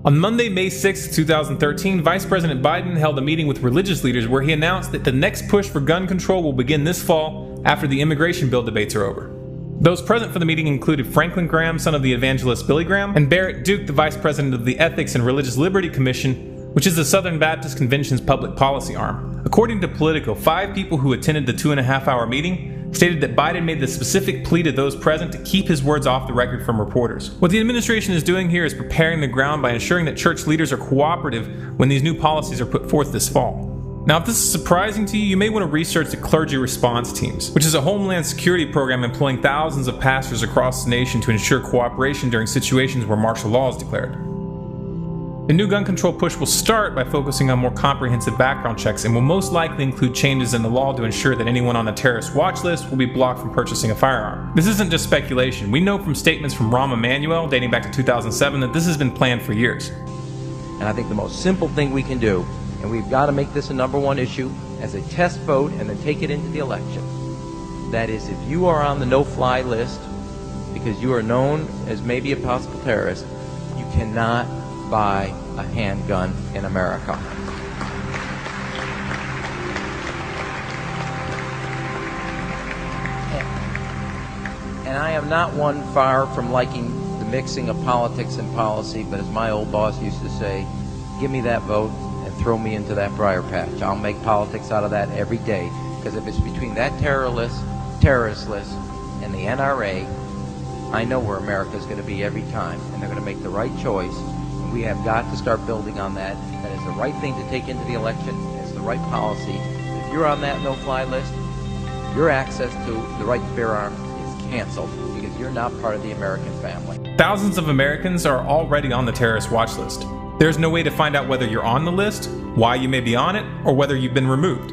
On Monday, May 6, 2013, Vice President Biden held a meeting with religious leaders where he announced that the next push for gun control will begin this fall after the immigration bill debates are over. Those present for the meeting included Franklin Graham, son of the evangelist Billy Graham, and Barrett Duke, the Vice President of the Ethics and Religious Liberty Commission, which is the Southern Baptist Convention's public policy arm. According to Politico, 5 people who attended the 2.5-hour meeting stated that Biden made the specific plea to those present to keep his words off the record from reporters. What the administration is doing here is preparing the ground by ensuring that church leaders are cooperative when these new policies are put forth this fall. Now, if this is surprising to you, you may want to research the Clergy Response Teams, which is a homeland security program employing thousands of pastors across the nation to ensure cooperation during situations where martial law is declared. The new gun control push will start by focusing on more comprehensive background checks and will most likely include changes in the law to ensure that anyone on the terrorist watch list will be blocked from purchasing a firearm. This isn't just speculation. We know from statements from Rahm Emanuel dating back to 2007 that this has been planned for years. And I think the most simple thing we can do, and we've got to make this a #1 issue as a test vote and then take it into the election, that is, if you are on the no-fly list because you are known as maybe a possible terrorist, you cannot buy a handgun in America. And I am not one far from liking the mixing of politics and policy, but as my old boss used to say, give me that vote and throw me into that briar patch. I'll make politics out of that every day, because if it's between that terrorist list and the NRA, I know where America's going to be every time, and they're going to make the right choice. We have got to start building on that. That is the right thing to take into the election. It's the right policy. If you're on that no-fly list, your access to the right to bear arms is canceled because you're not part of the American family. Thousands of Americans are already on the terrorist watch list. There's no way to find out whether you're on the list, why you may be on it, or whether you've been removed.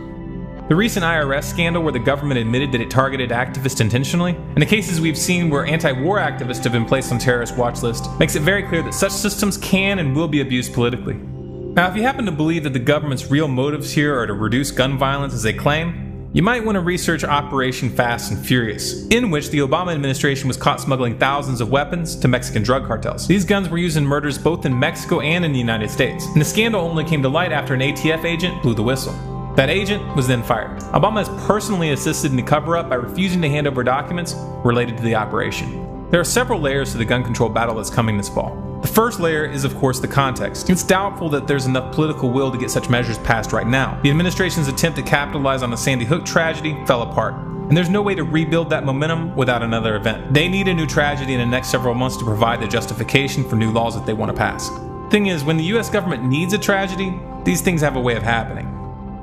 The recent IRS scandal where the government admitted that it targeted activists intentionally, and the cases we've seen where anti-war activists have been placed on terrorist watch list, makes it very clear that such systems can and will be abused politically. Now, if you happen to believe that the government's real motives here are to reduce gun violence as they claim, you might want to research Operation Fast and Furious, in which the Obama administration was caught smuggling thousands of weapons to Mexican drug cartels. These guns were used in murders both in Mexico and in the United States, and the scandal only came to light after an ATF agent blew the whistle. That agent was then fired. Obama has personally assisted in the cover-up by refusing to hand over documents related to the operation. There are several layers to the gun control battle that's coming this fall. The first layer is, of course, the context. It's doubtful that there's enough political will to get such measures passed right now. The administration's attempt to capitalize on the Sandy Hook tragedy fell apart, and there's no way to rebuild that momentum without another event. They need a new tragedy in the next several months to provide the justification for new laws that they want to pass. The thing is, when the US government needs a tragedy, these things have a way of happening.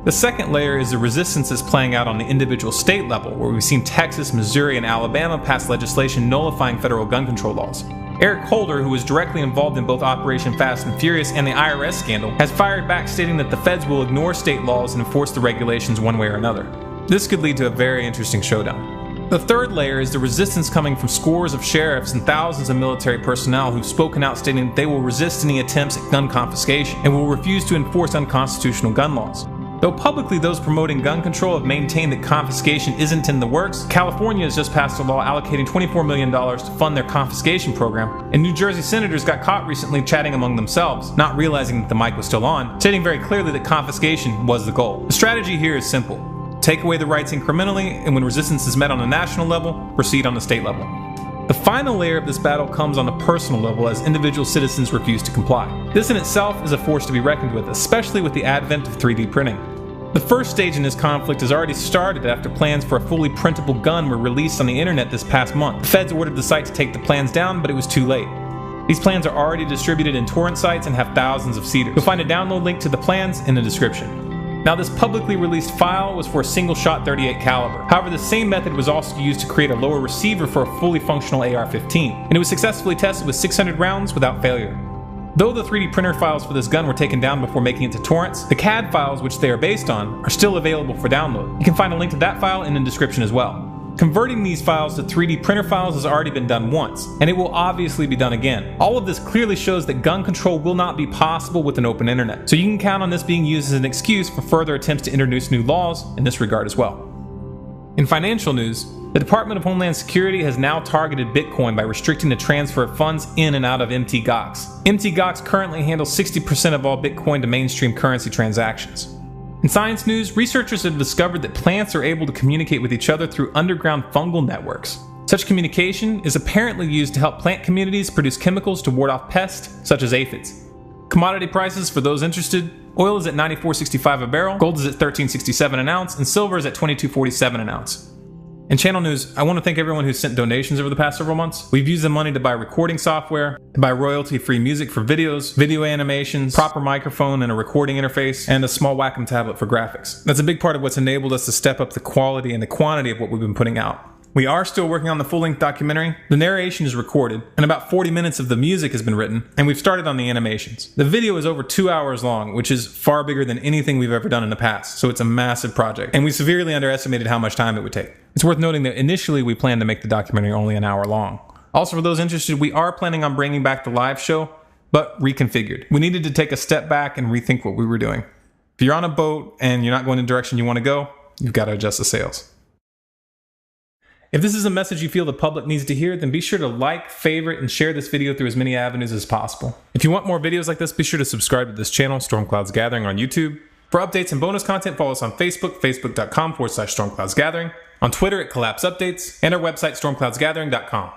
The second layer is the resistance that's playing out on the individual state level, where we've seen Texas, Missouri, and Alabama pass legislation nullifying federal gun control laws. Eric Holder, who was directly involved in both Operation Fast and Furious and the IRS scandal, has fired back stating that the feds will ignore state laws and enforce the regulations one way or another. This could lead to a very interesting showdown. The third layer is the resistance coming from scores of sheriffs and thousands of military personnel who've spoken out stating that they will resist any attempts at gun confiscation and will refuse to enforce unconstitutional gun laws. Though publicly those promoting gun control have maintained that confiscation isn't in the works, California has just passed a law allocating $24 million to fund their confiscation program, and New Jersey senators got caught recently chatting among themselves, not realizing that the mic was still on, stating very clearly that confiscation was the goal. The strategy here is simple. Take away the rights incrementally, and when resistance is met on a national level, proceed on the state level. The final layer of this battle comes on a personal level as individual citizens refuse to comply. This in itself is a force to be reckoned with, especially with the advent of 3D printing. The first stage in this conflict has already started after plans for a fully printable gun were released on the internet this past month. The feds ordered the site to take the plans down, but it was too late. These plans are already distributed in torrent sites and have thousands of seeders. You'll find a download link to the plans in the description. Now, this publicly released file was for a single-shot .38 caliber. However, the same method was also used to create a lower receiver for a fully functional AR-15, and it was successfully tested with 600 rounds without failure. Though the 3D printer files for this gun were taken down before making it to torrents, the CAD files which they are based on are still available for download. You can find a link to that file in the description as well. Converting these files to 3D printer files has already been done once, and it will obviously be done again. All of this clearly shows that gun control will not be possible with an open internet, so you can count on this being used as an excuse for further attempts to introduce new laws in this regard as well. In financial news, The Department of Homeland Security has now targeted Bitcoin by restricting the transfer of funds in and out of MTGOX. MTGOX currently handles 60% of all Bitcoin to mainstream currency transactions. In science news, researchers have discovered that plants are able to communicate with each other through underground fungal networks. Such communication is apparently used to help plant communities produce chemicals to ward off pests, such as aphids. Commodity prices for those interested: oil is at $94.65 a barrel, gold is at $13.67 an ounce, and silver is at $22.47 an ounce. In channel news, I want to thank everyone who's sent donations over the past several months. We've used the money to buy recording software, to buy royalty-free music for videos, video animations, proper microphone and a recording interface, and a small Wacom tablet for graphics. That's a big part of what's enabled us to step up the quality and the quantity of what we've been putting out. We are still working on the full-length documentary. The narration is recorded, and about 40 minutes of the music has been written, and we've started on the animations. The video is over 2 hours long, which is far bigger than anything we've ever done in the past, so it's a massive project, and we severely underestimated how much time it would take. It's worth noting that initially we planned to make the documentary only an hour long. Also, for those interested, we are planning on bringing back the live show, but reconfigured. We needed to take a step back and rethink what we were doing. If you're on a boat and you're not going in the direction you want to go, you've got to adjust the sails. If this is a message you feel the public needs to hear, then be sure to like, favorite, and share this video through as many avenues as possible. If you want more videos like this, be sure to subscribe to this channel, Stormclouds Gathering, on YouTube. For updates and bonus content, follow us on Facebook, facebook.com/StormcloudsGathering, on Twitter at Collapse Updates, and our website, stormcloudsgathering.com.